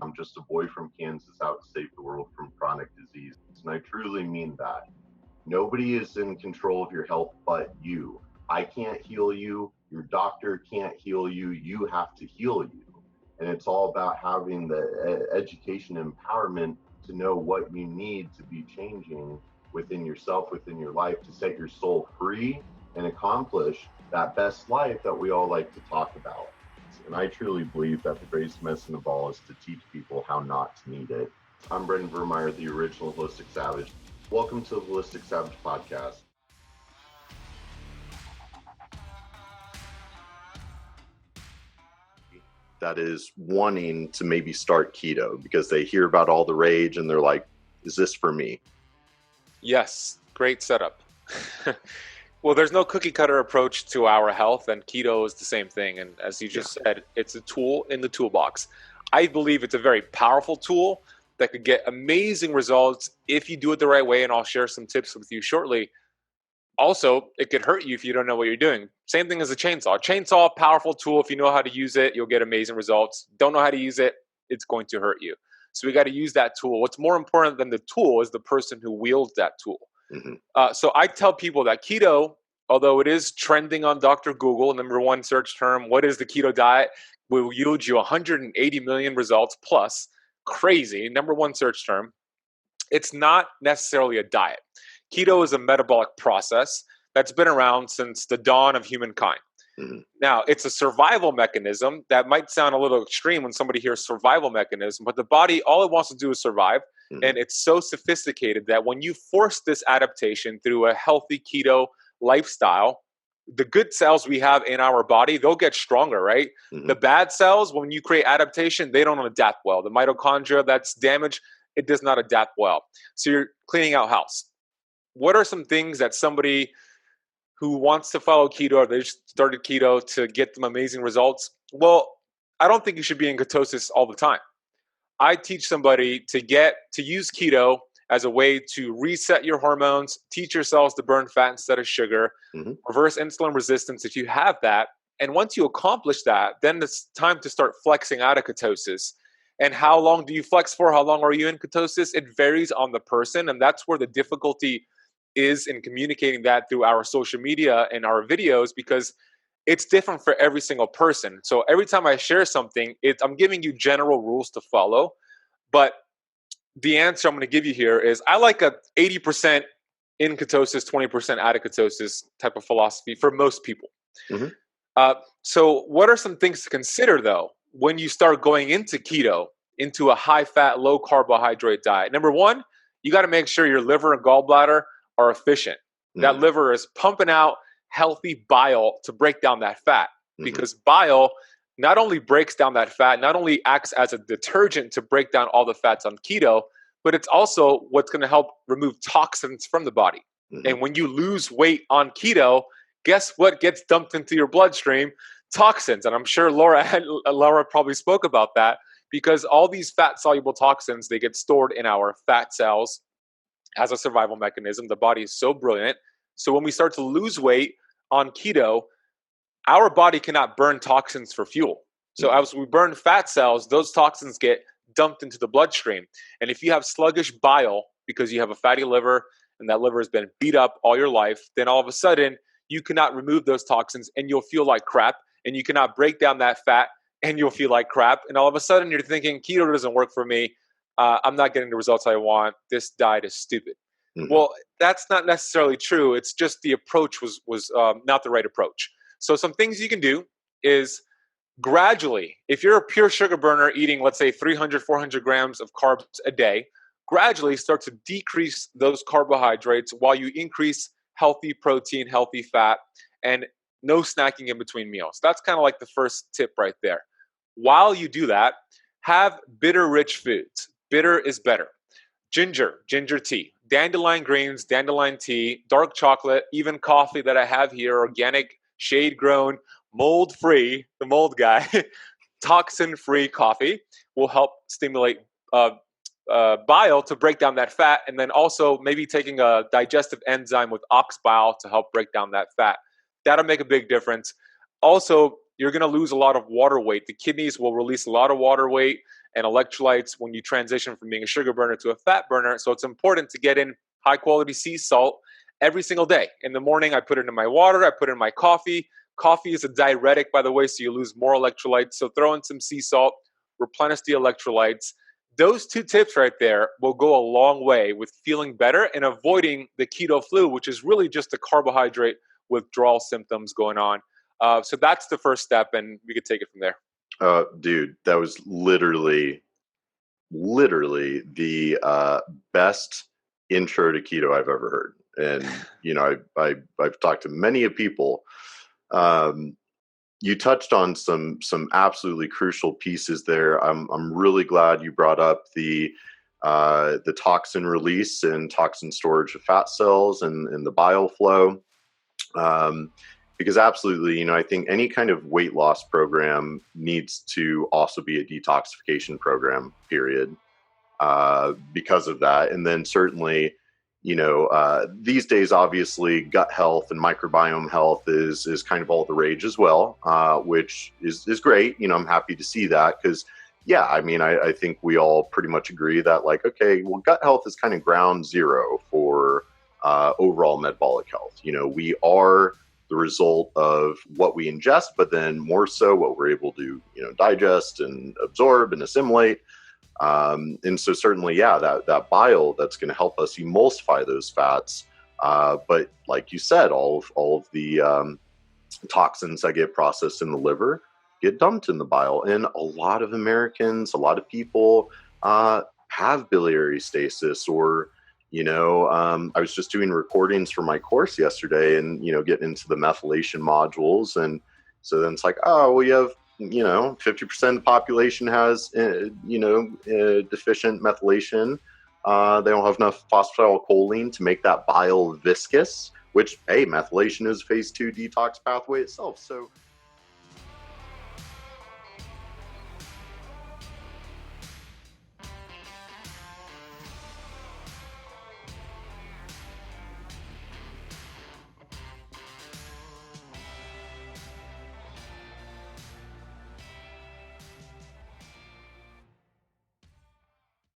I'm just a boy from Kansas out to save the world from chronic disease. And I truly mean that. Nobody is in control of your health but you. I can't heal you. Your doctor can't heal you. You have to heal you. And it's all about having the education and empowerment to know what you need to be changing within yourself, within your life, to set your soul free and accomplish that best life that we all like to talk about. And I truly believe that the greatest medicine of all is to teach people how not to need it. I'm Brendan Vermeyer, the original Holistic Savage. Welcome to the Holistic Savage podcast. That is wanting to maybe start keto because they hear about all the rage and they're like, is this for me? Yes, great setup. Well, there's no cookie cutter approach to our health, and keto is the same thing. And as you just said, it's a tool in the toolbox. I believe it's a very powerful tool that could get amazing results if you do it the right way, and I'll share some tips with you shortly. Also, it could hurt you if you don't know what you're doing. Same thing as a chainsaw. Chainsaw, powerful tool. If you know how to use it, you'll get amazing results. Don't know how to use it, it's going to hurt you. So we got to use that tool. What's more important than the tool is the person who wields that tool. Mm-hmm. So I tell people that keto, although it is trending on Dr. Google, number one search term, what is the keto diet, will yield you 180 million results plus. Crazy, number one search term. It's not necessarily a diet. Keto is a metabolic process that's been around since the dawn of humankind. Mm-hmm. Now, it's a survival mechanism that might sound a little extreme when somebody hears survival mechanism, but the body, all it wants to do is survive. Mm-hmm. And it's so sophisticated that when you force this adaptation through a healthy keto lifestyle, the good cells we have in our body, they'll get stronger, right? Mm-hmm. The bad cells, when you create adaptation, they don't adapt well. The mitochondria that's damaged, it does not adapt well. So you're cleaning out house. What are some things that somebody who wants to follow keto or they just started keto to get them amazing results? Well, I don't think you should be in ketosis all the time. I teach somebody to use keto as a way to reset your hormones, teach your cells to burn fat instead of sugar, mm-hmm. reverse insulin resistance if you have that. And once you accomplish that, then it's time to start flexing out of ketosis. And how long do you flex for? How long are you in ketosis? It varies on the person. And that's where the difficulty is in communicating that through our social media and our videos, because it's different for every single person. So every time I share something, I'm giving you general rules to follow. But the answer I'm going to give you here is I like a 80% in ketosis, 20% out of ketosis type of philosophy for most people. Mm-hmm. So what are some things to consider, though, when you start going into keto, into a high-fat, low-carbohydrate diet? Number one, you got to make sure your liver and gallbladder are efficient. Mm-hmm. That liver is pumping out healthy bile to break down that fat, because bile not only breaks down that fat, not only acts as a detergent to break down all the fats on keto, but it's also what's going to help remove toxins from the body. Mm-hmm. And when you lose weight on keto, guess what gets dumped into your bloodstream? Toxins. And I'm sure Laura probably spoke about that, because all these fat-soluble toxins, they get stored in our fat cells as a survival mechanism. The body is so brilliant. So when we start to lose weight on keto, our body cannot burn toxins for fuel. So as we burn fat cells, those toxins get dumped into the bloodstream. And if you have sluggish bile because you have a fatty liver and that liver has been beat up all your life, then all of a sudden you cannot remove those toxins and you'll feel like crap, and you cannot break down that fat and you'll feel like crap. And all of a sudden you're thinking, keto doesn't work for me. I'm not getting the results I want. This diet is stupid. Mm-hmm. Well, that's not necessarily true. It's just the approach was not the right approach. So some things you can do is gradually, if you're a pure sugar burner eating, let's say 300, 400 grams of carbs a day, gradually start to decrease those carbohydrates while you increase healthy protein, healthy fat, and no snacking in between meals. That's kind of like the first tip right there. While you do that, have bitter-rich foods. Bitter is better. Ginger tea, dandelion greens, dandelion tea, dark chocolate, even coffee that I have here, organic, shade-grown, mold-free, the mold guy, toxin-free coffee will help stimulate bile to break down that fat, and then also maybe taking a digestive enzyme with ox bile to help break down that fat. That'll make a big difference. Also, you're going to lose a lot of water weight. The kidneys will release a lot of water weight and electrolytes when you transition from being a sugar burner to a fat burner. So it's important to get in high quality sea salt every single day. In the morning, I put it in my water, I put it in my coffee. Coffee is a diuretic, by the way, so you lose more electrolytes. So throw in some sea salt, replenish the electrolytes. Those 2 tips right there will go a long way with feeling better and avoiding the keto flu, which is really just the carbohydrate withdrawal symptoms going on. So that's the first step, and we could take it from there. Dude, that was literally the best intro to keto I've ever heard. And I've talked to many of people. You touched on some absolutely crucial pieces there. I'm really glad you brought up the toxin release and toxin storage of fat cells and the bile flow. Because absolutely, I think any kind of weight loss program needs to also be a detoxification program, period. Because of that. And then certainly, these days, obviously, gut health and microbiome health is kind of all the rage as well, which is great. I'm happy to see that because, yeah, I think we all pretty much agree that, like, okay, well, gut health is kind of ground zero for overall metabolic health. We are the result of what we ingest, but then more so what we're able to, digest and absorb and assimilate. And so certainly, yeah, that bile that's going to help us emulsify those fats. But like you said, all of the toxins that get processed in the liver get dumped in the bile. And a lot of Americans, a lot of people have biliary stasis or, I was just doing recordings for my course yesterday and, getting into the methylation modules. And so then it's like, oh, well, you have 50% of the population has, deficient methylation. They don't have enough phosphatidylcholine to make that bile viscous, which, hey, methylation is phase 2 detox pathway itself. So